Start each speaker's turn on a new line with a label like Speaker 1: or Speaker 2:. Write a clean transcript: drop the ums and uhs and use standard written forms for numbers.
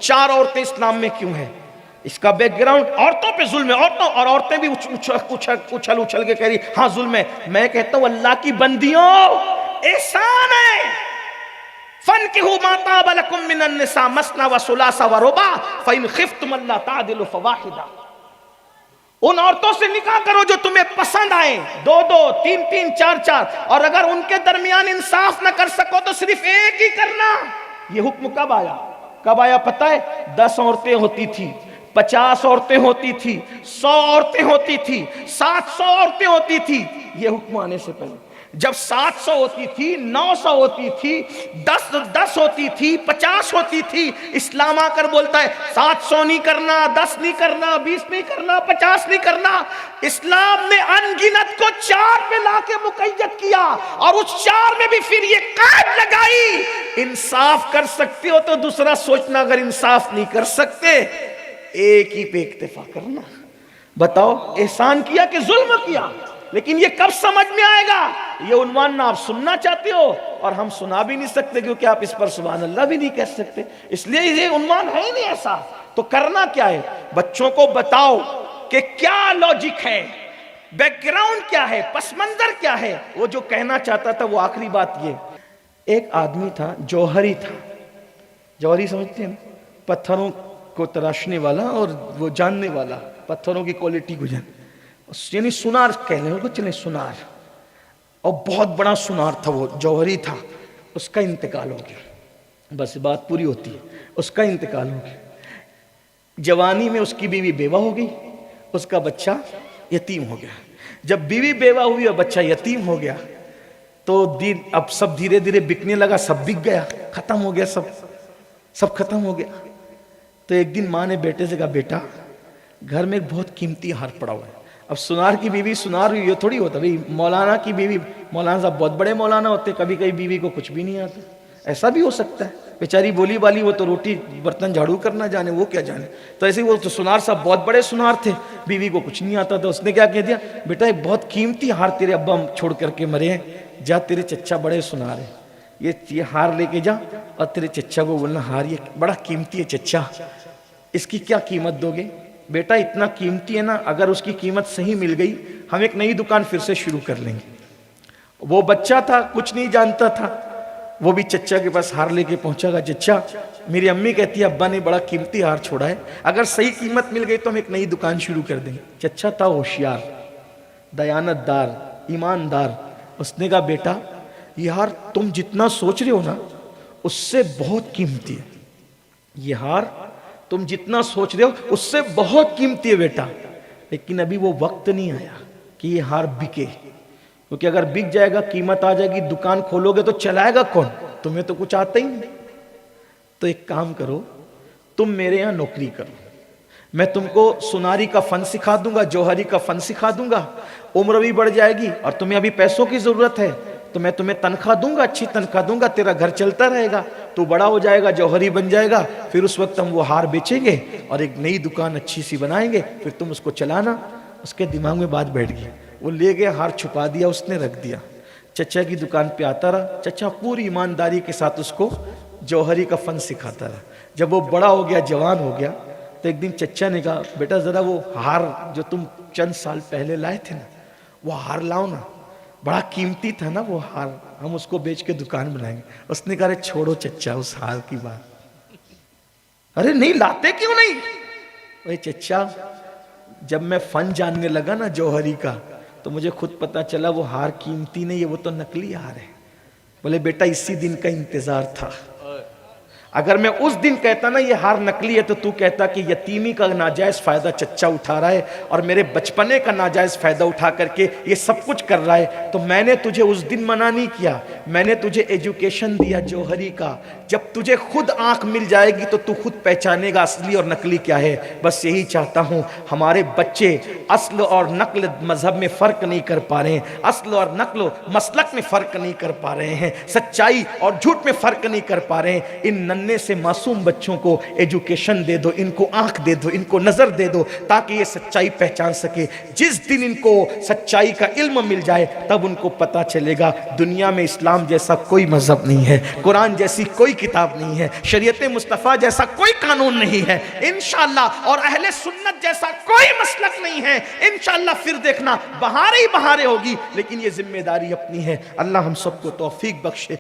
Speaker 1: 4 औरतें इस्लाम में क्यों हैं? इसका बैकग्राउंड औरतों पे जुल्म है, औरतों, और औरतें भी उछल उछल के कह रही हाँ जुल्म है। मैं कहता हूं अल्लाह की बंदियों, एहसान है। फनकिहू मा ताब लकुम मिनन निसा मसना व सुलासा व रुबा फइन खिफ्तुम अल्ला तादिलु फवाहिदा। उन औरतों से निकाह करो जो तुम्हें पसंद आए, 2-2, 3-3, 4-4, और अगर उनके दरमियान इंसाफ न कर सको तो सिर्फ एक ही करना। यह हुक्म कब आया? कब आया पता है? 10 औरतें होती थी, 50 औरतें होती थी, 100 औरतें होती थी, 700 औरतें होती थी। यह हुक्म आने से पहले जब 700 होती थी, 900 होती थी, 10 होती थी, 50 होती थी, इस्लाम आकर बोलता है 700 नहीं करना, 10 नहीं करना, 20 नहीं करना, 50 नहीं करना। इस्लाम ने अनगिनत को 4 पे लाके मुकैयद किया, और उस 4 में भी फिर ये कैद लगाई, इंसाफ कर सकते हो तो दूसरा सोचना, अगर इंसाफ नहीं कर सकते एक ही पे इक्तिफा करना। बताओ एहसान किया कि जुल्म किया? लेकिन ये कब समझ में आएगा? ये उन्वान ना आप सुनना चाहते हो और हम सुना भी नहीं सकते, क्योंकि आप इस पर सुभान अल्लाह भी नहीं कह सकते, इसलिए ये उन्वान है ही नहीं ऐसा। तो करना क्या है? बच्चों को बताओ कि क्या लॉजिक है, बैकग्राउंड क्या है, पस मंजर क्या है। वो जो कहना चाहता था वो आखिरी बात ये, एक आदमी था, जौहरी था। जौहरी समझते हैं ना? पत्थरों को तराशने वाला और वो जानने वाला, पत्थरों की क्वालिटी को जान, यानी सुनार कह लें उसको, चले सुनार। और बहुत बड़ा सुनार था वो, जौहरी था। उसका इंतकाल हो गया, बस बात पूरी होती है। उसका इंतकाल हो गया। जवानी में उसकी बीवी बेवा हो गई, उसका बच्चा यतीम हो गया। जब बीवी बेवा हुई और बच्चा यतीम हो गया तो अब सब धीरे धीरे बिकने लगा, सब बिक गया, खत्म हो गया, सब खत्म हो गया। तो एक दिन माँ ने बेटे से कहा, बेटा घर में एक बहुत कीमती हार पड़ा हुआ है। अब सुनार की बीवी सुनार हुई, ये थोड़ी होता भाई, मौलाना की बीवी, मौलाना साहब बहुत बड़े मौलाना होते, कभी कभी बीवी को कुछ भी नहीं आता, ऐसा भी हो सकता है। बेचारी बोली वाली, वो तो रोटी बर्तन झाड़ू करना जाने, वो क्या जाने। तो ऐसे ही वो तो सुनार साहब बहुत बड़े सुनार थे, बीवी को कुछ नहीं आता था। उसने क्या कह दिया, बेटा एक बहुत कीमती हार तेरे अब्बा छोड़ करके मरे हैं, जा तेरे चच्चा बड़े सुनार है, ये हार लेके जा और तेरे चच्चा को बोलना, हार ये बड़ा कीमती है चच्चा, इसकी क्या कीमत दोगे? बेटा इतना कीमती है ना, अगर उसकी कीमत सही मिल गई हम एक नई दुकान फिर से शुरू कर लेंगे। वो बच्चा था, कुछ नहीं जानता था, वो भी चच्चा के पास हार लेके पहुंचागा। चच्चा मेरी अम्मी कहती है अब्बा ने बड़ा कीमती हार छोड़ा है, अगर सही कीमत मिल गई तो हम एक नई दुकान शुरू कर देंगे। चच्चा था होशियार, दयानतदार, ईमानदार। उसने कहा बेटा ये हार तुम जितना सोच रहे हो ना उससे बहुत कीमती है, ये हार तुम जितना सोच रहे हो उससे बहुत कीमती है बेटा, लेकिन अभी वो वक्त नहीं आया कि ये हार बिके, क्योंकि अगर बिक जाएगा कीमत आ जाएगी, दुकान खोलोगे तो चलाएगा कौन? तुम्हें तो कुछ आता ही नहीं। तो एक काम करो, तुम मेरे यहाँ नौकरी करो, मैं तुमको सुनारी का फन सिखा दूंगा, जौहरी का फन सिखा दूंगा, उम्र भी बढ़ जाएगी और तुम्हें अभी पैसों की जरूरत है तो मैं तुम्हें तनख्वाह दूंगा, अच्छी तनख्वाह दूंगा, तेरा घर चलता रहेगा, तू बड़ा हो जाएगा, जौहरी बन जाएगा, फिर उस वक्त हम वो हार बेचेंगे और एक नई दुकान अच्छी सी बनाएंगे, फिर तुम उसको चलाना। उसके दिमाग में बात बैठ गई, वो ले गया, हार छुपा दिया, उसने रख दिया। चचा की दुकान पे आता रहा, चचा पूरी ईमानदारी के साथ उसको जौहरी का फन सिखाता रहा। जब वो बड़ा हो गया, जवान हो गया, तो एक दिन चचा ने कहा बेटा जरा वो हार जो तुम चंद साल पहले लाए थे ना, वो हार लाओ ना, बड़ा कीमती था ना वो हार, हम उसको बेच के दुकान बनाएंगे। उसने कहा अरे छोड़ो चच्चा उस हार की बात, अरे नहीं लाते क्यों नहीं? अरे चच्चा जब मैं फन जानने लगा ना जौहरी का तो मुझे खुद पता चला वो हार कीमती नहीं है, वो तो नकली हार है। बोले बेटा इसी दिन का इंतजार था, अगर मैं उस दिन कहता ना ये हार नकली है तो तू कहता कि यतीमी का नाजायज फायदा चच्चा उठा रहा है और मेरे बचपने का नाजायज फायदा उठा करके ये सब कुछ कर रहा है। तो मैंने तुझे उस दिन मना नहीं किया, मैंने तुझे एजुकेशन दिया जौहरी का। जब तुझे खुद आंख मिल जाएगी तो तू खुद पहचानेगा असली और नकली क्या है। बस यही चाहता हूँ, हमारे बच्चे असल और नकल मजहब में फ़र्क नहीं कर पा रहे हैं, असल और नकल मसलक में फ़र्क नहीं कर पा रहे हैं, सच्चाई और झूठ में फ़र्क नहीं कर पा रहे हैं। इन नन्हे से मासूम बच्चों को एजुकेशन दे दो, इनको आंख दे दो, इनको नजर दे दो, ताकि ये सच्चाई पहचान सके। जिस दिन इनको सच्चाई का इल्म मिल जाए तब उनको पता चलेगा दुनिया में इस्लाम जैसा कोई मजहब नहीं है, कुरान जैसी कोई किताब नहीं है, शरीयत मुस्तफ़ा जैसा कोई कानून नहीं है इंशाअल्लाह, और अहले सुन्नत जैसा कोई मसलक नहीं है इंशाअल्लाह। फिर देखना बहारें ही बहारें होगी, लेकिन ये जिम्मेदारी अपनी है। अल्लाह हम सबको तौफीक बख्शे।